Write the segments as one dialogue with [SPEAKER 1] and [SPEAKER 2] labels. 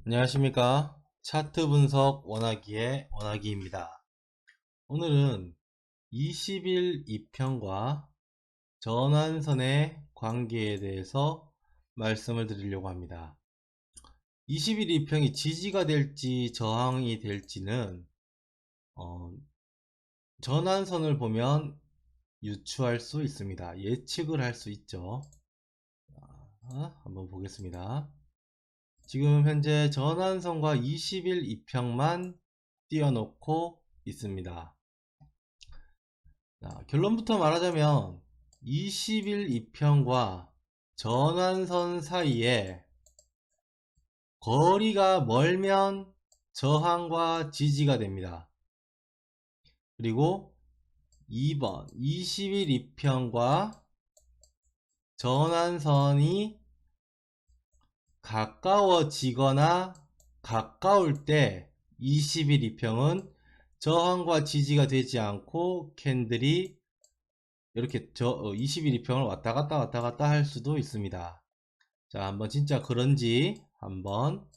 [SPEAKER 1] 안녕하십니까. 차트 분석 원하기의 원하기입니다. 오늘은 20일 이평과 전환선의 관계에 대해서 말씀을 드리려고 합니다. 20일 이평이 지지가 될지 저항이 될지는 전환선을 보면 유추할 수 있습니다. 예측을 할 수 있죠. 한번 보겠습니다. 지금 현재 전환선과 20일 이평만 띄워놓고 있습니다. 자, 결론부터 말하자면 20일 이평과 전환선 사이에 거리가 멀면 저항과 지지가 됩니다. 그리고 2번 20일 이평과 전환선이 가까워지거나 가까울 때 20일 이평은 저항과 지지가 되지 않고 캔들이 이렇게 20일 이평을 왔다 갔다 할 수도 있습니다. 자, 한번 진짜 그런지 한번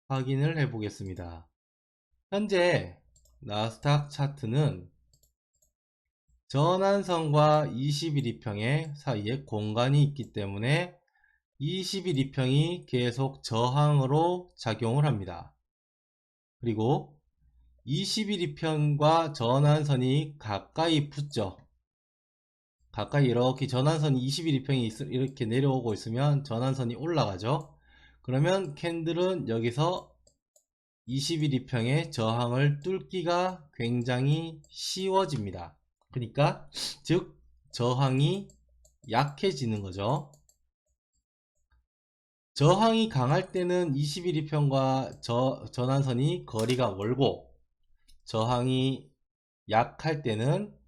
[SPEAKER 1] 확인을 해 보겠습니다. 현재 나스닥 차트는 전환선과 20일 이평의 사이에 공간이 있기 때문에 20일 이평이 계속 저항으로 작용을 합니다. 그리고 20일 이평과 전환선이 가까이 붙죠. 가까이 이렇게 전환선이 21 이평이 이렇게 내려오고 있으면 전환선이 올라가죠. 그러면 캔들은 여기서 21 이평의 저항을 뚫기가 굉장히 쉬워집니다. 그러니까 즉 저항이 약해지는 거죠. 저항이 강할 때는 21 이평과 전환선이 거리가 멀고, 저항이 약할 때는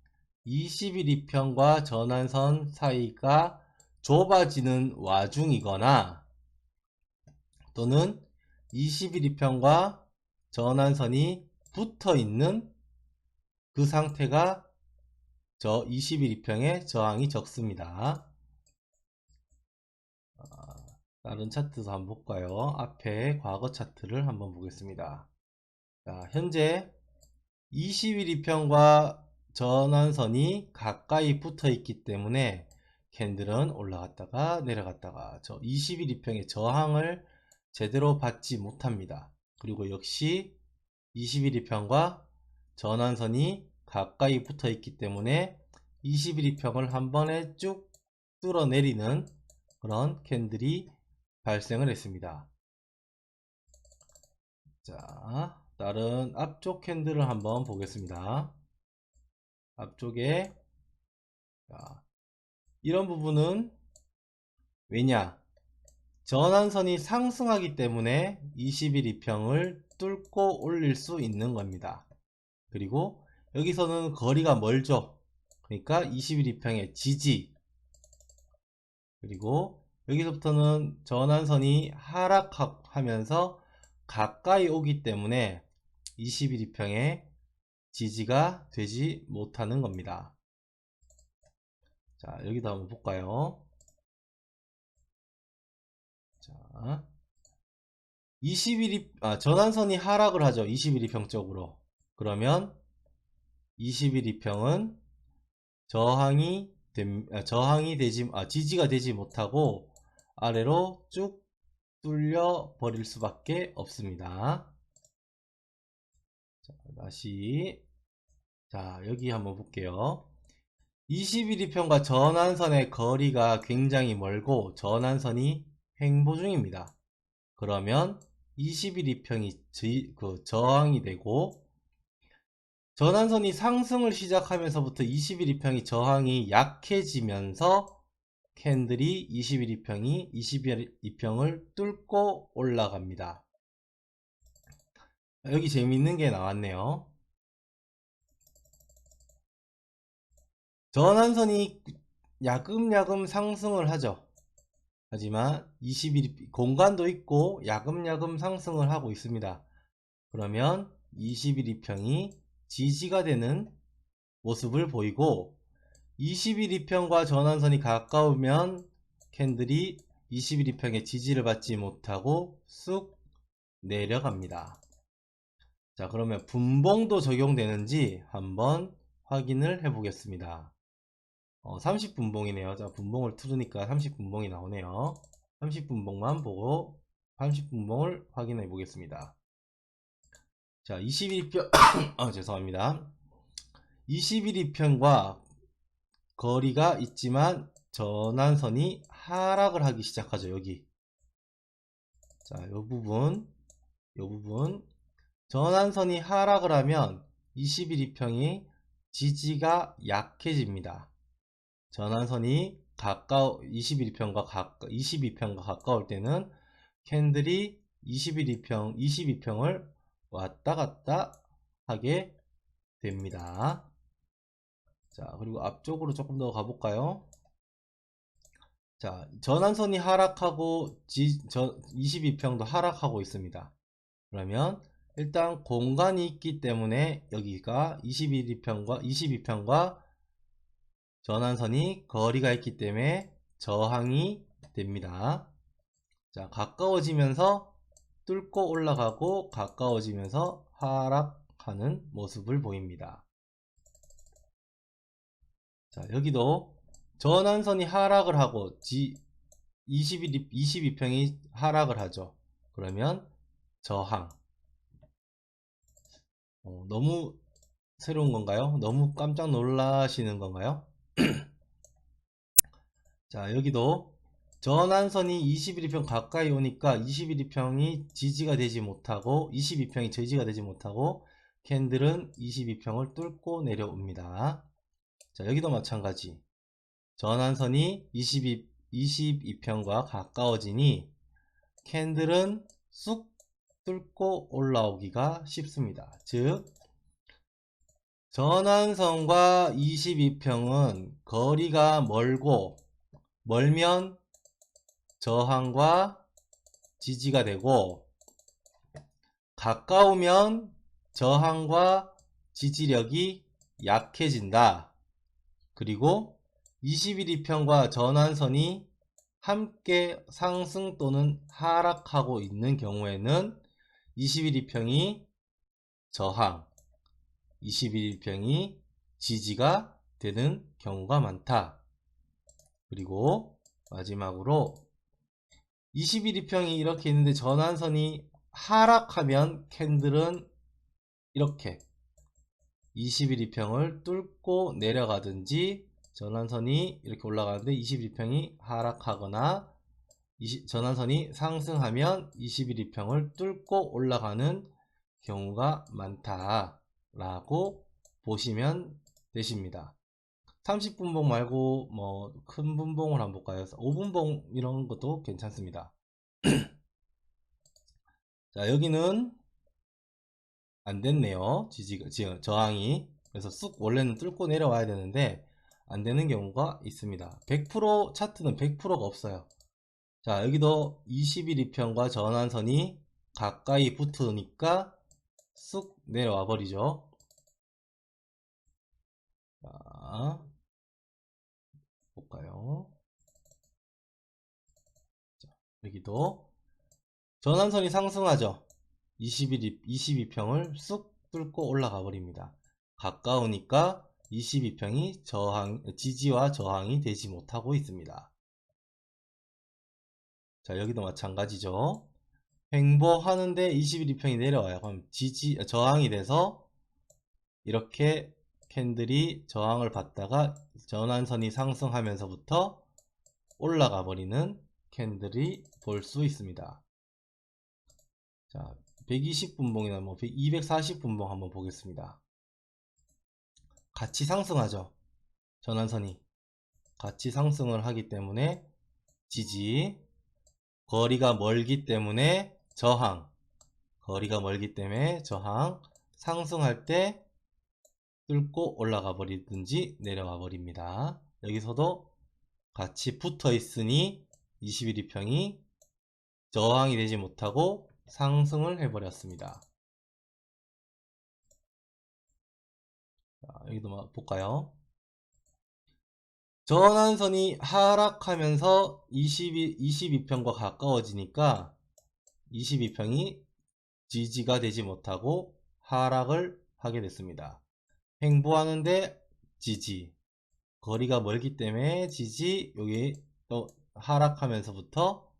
[SPEAKER 1] 20일 이평과 전환선 사이가 좁아지는 와중이거나 또는 20일 이평과 전환선이 붙어 있는 그 상태가 20일 이평의 저항이 적습니다. 다른 차트도 한번 볼까요? 앞에 과거 차트를 한번 보겠습니다. 자, 현재 20일 이평과 전환선이 가까이 붙어 있기 때문에 캔들은 올라갔다가 내려갔다가 20일 이평의 저항을 제대로 받지 못합니다. 그리고 역시 20일 이평과 전환선이 가까이 붙어 있기 때문에 20일 이평을 한 번에 쭉 뚫어내리는 그런 캔들이 발생을 했습니다. 자, 다른 앞쪽 캔들을 한번 보겠습니다. 앞쪽에 이런 부분은 왜냐? 전환선이 상승하기 때문에 20일 이평을 뚫고 올릴 수 있는 겁니다. 그리고 여기서는 거리가 멀죠. 그러니까 20일 이평의 지지, 그리고 여기서부터는 전환선이 하락하면서 가까이 오기 때문에 20일 이평의 지지가 되지 못하는 겁니다. 자, 여기도 한번 볼까요? 자, 전환선이 하락을 하죠. 21 이평 쪽으로. 그러면 21 이평은 지지가 되지 못하고 아래로 쭉 뚫려 버릴 수밖에 없습니다. 자, 다시. 자, 여기 한번 볼게요. 21 이평과 전환선의 거리가 굉장히 멀고 전환선이 횡보 중입니다. 그러면 21 이평이 저항이 되고, 전환선이 상승을 시작하면서부터 21 이평이 저항이 약해지면서 캔들이 21 이평이 21 이평을 뚫고 올라갑니다. 여기 재밌는 게 나왔네요. 전환선이 야금야금 상승을 하죠. 하지만 21 공간도 있고 야금야금 상승을 하고 있습니다. 그러면 21 이평이 지지가 되는 모습을 보이고, 21 이평과 전환선이 가까우면 캔들이 21 이평의 지지를 받지 못하고 쑥 내려갑니다. 자, 그러면 분봉도 적용되는지 한번 확인을 해 보겠습니다. 30분봉이네요. 자, 분봉을 틀으니까 30분봉이 나오네요. 30분봉만 보고 30분봉을 확인해 보겠습니다. 자, 21편, 죄송합니다. 21위편과 거리가 있지만 전환선이 하락을 하기 시작하죠. 여기. 자, 요 부분, 전환선이 하락을 하면 21위평이 지지가 약해집니다. 전환선이 22평과 가까울 때는 캔들이 22평을 왔다 갔다 하게 됩니다. 자, 그리고 앞쪽으로 조금 더 가볼까요? 자, 전환선이 하락하고 22평도 하락하고 있습니다. 그러면 일단 공간이 있기 때문에 여기가 22평과 전환선이 거리가 있기 때문에 저항이 됩니다. 자, 가까워지면서 뚫고 올라가고 가까워지면서 하락하는 모습을 보입니다. 자, 여기도 전환선이 하락을 하고 22평이 하락을 하죠. 그러면 저항. 너무 새로운 건가요? 너무 깜짝 놀라시는 건가요? 자, 여기도 전환선이 21평 가까이 오니까 21평이 지지가 되지 못하고 22평이 지지가 되지 못하고 캔들은 22평을 뚫고 내려옵니다. 자, 여기도 마찬가지. 전환선이 22평과 가까워지니 캔들은 쑥 뚫고 올라오기가 쉽습니다. 즉 전환선과 22평은 거리가 멀면 저항과 지지가 되고 가까우면 저항과 지지력이 약해진다. 그리고 21위평과 전환선이 함께 상승 또는 하락하고 있는 경우에는 21위평이 저항, 21위평이 지지가 되는 경우가 많다. 그리고 마지막으로 21위평이 이렇게 있는데 전환선이 하락하면 캔들은 이렇게 21위평을 뚫고 내려가든지 전환선이 이렇게 올라가는데 21위평이 하락하거나 전환선이 상승하면 21위평을 뚫고 올라가는 경우가 많다라고 보시면 되십니다. 30분봉 말고 뭐 큰 분봉을 한번 볼까요? 5분봉 이런 것도 괜찮습니다. 자, 여기는 안 됐네요. 저항이. 그래서 쑥 원래는 뚫고 내려와야 되는데 안 되는 경우가 있습니다. 100% 차트는 100%가 없어요. 자, 여기도 21위평과 전환선이 가까이 붙으니까 쑥 내려와 버리죠. 자, 볼까요? 자, 여기도 전환선이 상승하죠. 22평을 쑥 뚫고 올라가 버립니다. 가까우니까 22평이 지지와 저항이 되지 못하고 있습니다. 자, 여기도 마찬가지죠. 횡보하는데 21위평이 내려와요. 그럼 저항이 돼서 이렇게 캔들이 저항을 받다가 전환선이 상승하면서부터 올라가 버리는 캔들이 볼 수 있습니다. 자, 120분봉이나 뭐 240분봉 한번 보겠습니다. 같이 상승하죠. 전환선이 같이 상승을 하기 때문에 지지, 거리가 멀기 때문에 저항, 상승할 때 뚫고 올라가 버리든지 내려와 버립니다. 여기서도 같이 붙어 있으니 21위평이 저항이 되지 못하고 상승을 해버렸습니다. 자, 여기도 볼까요? 전환선이 하락하면서 22평과 가까워지니까 22평이 지지가 되지 못하고 하락을 하게 됐습니다. 횡보하는데 지지, 거리가 멀기 때문에 지지, 여기 또 하락하면서부터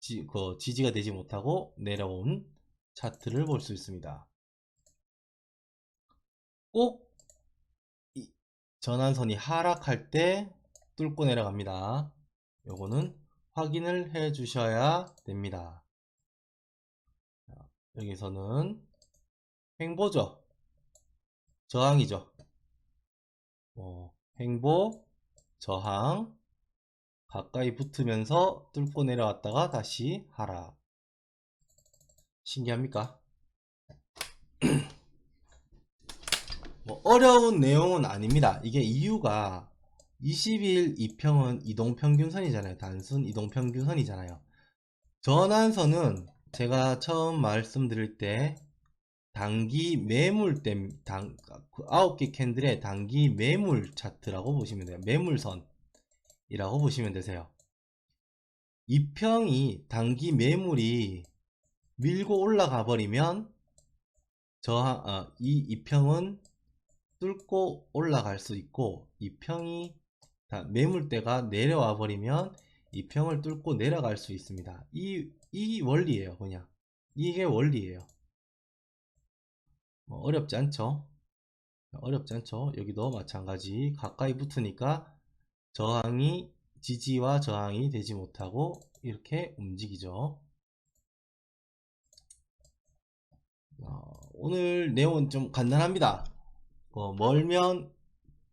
[SPEAKER 1] 지지가 되지 못하고 내려온 차트를 볼 수 있습니다. 꼭 전환선이 하락할 때 뚫고 내려갑니다. 요거는 확인을 해 주셔야 됩니다. 여기서는 횡보죠. 저항이죠. 횡보, 저항, 가까이 붙으면서 뚫고 내려왔다가 다시 하락. 신기합니까? 뭐 어려운 내용은 아닙니다. 이게 이유가 20일 이평은 이동평균선이잖아요. 단순 이동평균선이잖아요. 전환선은 제가 처음 말씀드릴 때 단기 매물 때 9개 캔들의 단기 매물 차트라고 보시면 돼요. 매물선이라고 보시면 되세요. 이평이 단기 매물이 밀고 올라가 버리면 이 이평은 뚫고 올라갈 수 있고, 이평이 매물대가 내려와 버리면 이평을 뚫고 내려갈 수 있습니다. 이 원리예요. 그냥 이게 원리예요. 어렵지 않죠? 어렵지 않죠? 여기도 마찬가지. 가까이 붙으니까 저항이 지지와 저항이 되지 못하고 이렇게 움직이죠. 오늘 내용은 좀 간단합니다. 멀면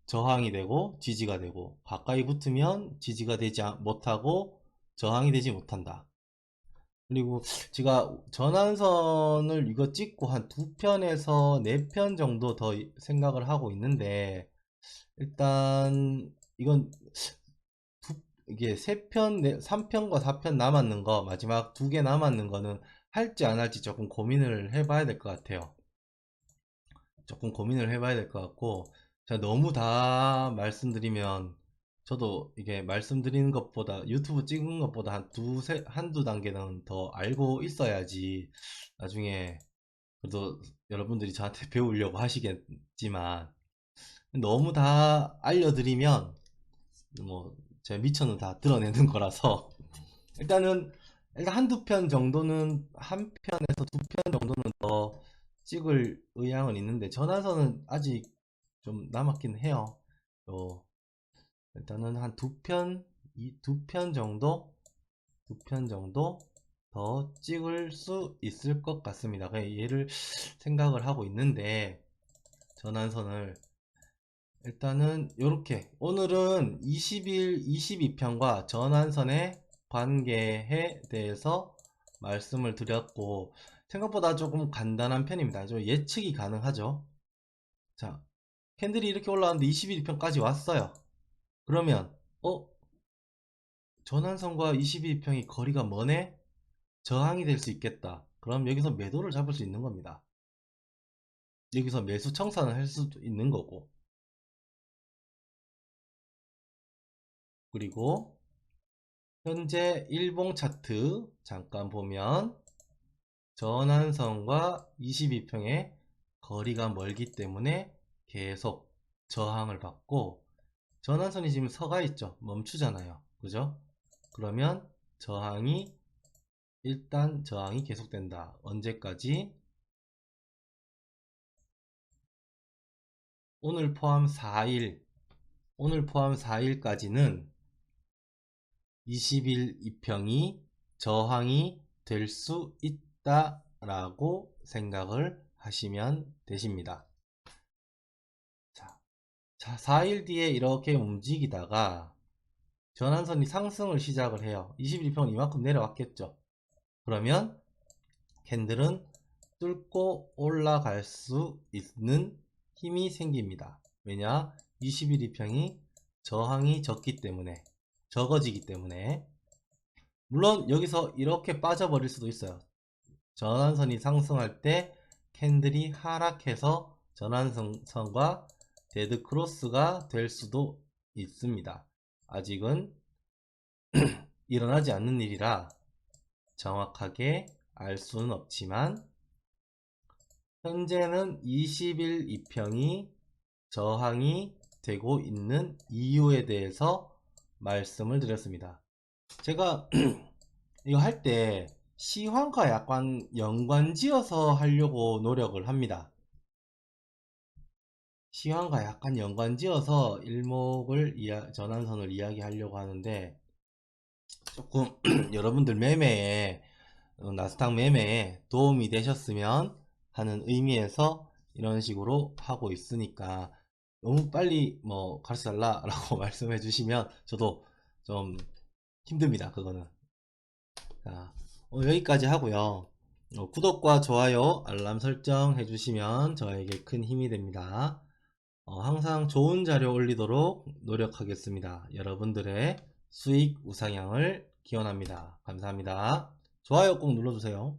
[SPEAKER 1] 저항이 되고 지지가 되고, 가까이 붙으면 지지가 되지 못하고 저항이 되지 못한다. 그리고 제가 전환선을 이거 찍고 한 2편에서 4편 정도 더 생각을 하고 있는데, 일단 이건 이게 3편, 3편과 4편 남았는 거, 마지막 2개 남았는 거는 할지 안 할지 조금 고민을 해봐야 될 것 같아요. 조금 고민을 해봐야 될 것 같고, 제가 너무 다 말씀드리면 저도 이게 말씀드리는 것보다, 유튜브 찍은 것보다 한두 단계는 더 알고 있어야지 나중에 그래도 여러분들이 저한테 배우려고 하시겠지만, 너무 다 알려드리면 뭐 제 미천은 다 드러내는 거라서 일단은 일단 한두 편 정도는, 한 편에서 2편 정도는 더 찍을 의향은 있는데, 전화선은 아직 좀 남았긴 해요. 일단은 한 2편, 2편 정도, 2편 정도 더 찍을 수 있을 것 같습니다. 그냥 얘를 생각을 하고 있는데, 전환선을 일단은 이렇게 오늘은 20일 22편과 전환선의 관계에 대해서 말씀을 드렸고, 생각보다 조금 간단한 편입니다. 좀 예측이 가능하죠. 자, 캔들이 이렇게 올라왔는데 21편까지 왔어요. 그러면 전환선과 22평이 거리가 머네? 저항이 될 수 있겠다. 그럼 여기서 매도를 잡을 수 있는 겁니다. 여기서 매수 청산을 할 수도 있는 거고. 그리고 현재 일봉 차트 잠깐 보면 전환선과 22평의 거리가 멀기 때문에 계속 저항을 받고, 전환선이 지금 서가 있죠. 멈추잖아요. 그죠? 그러면 일단 저항이 계속된다. 언제까지? 오늘 포함 4일까지는 20일 이평이 저항이 될 수 있다라고 생각을 하시면 되십니다. 자, 4일 뒤에 이렇게 움직이다가 전환선이 상승을 시작을 해요. 21평은 이만큼 내려왔겠죠. 그러면 캔들은 뚫고 올라갈 수 있는 힘이 생깁니다. 왜냐? 21 이평이 저항이 적어지기 때문에. 물론 여기서 이렇게 빠져버릴 수도 있어요. 전환선이 상승할 때 캔들이 하락해서 전환선과 데드 크로스가 될 수도 있습니다. 아직은 일어나지 않는 일이라 정확하게 알 수는 없지만 현재는 21 2평이 저항이 되고 있는 이유에 대해서 말씀을 드렸습니다. 제가 이거 할 때 시황과 약간 연관지어서 하려고 노력을 합니다. 시황과 약간 연관지어서 일목을 전환선을 이야기하려고 하는데 조금 여러분들 매매에 나스닥 매매에 도움이 되셨으면 하는 의미에서 이런 식으로 하고 있으니까 너무 빨리 뭐 가르쳐달라 라고 말씀해 주시면 저도 좀 힘듭니다. 그거는. 자, 여기까지 하고요. 구독과 좋아요 알람 설정 해주시면 저에게 큰 힘이 됩니다. 항상 좋은 자료 올리도록 노력하겠습니다. 여러분들의 수익 우상향을 기원합니다. 감사합니다. 좋아요 꼭 눌러주세요.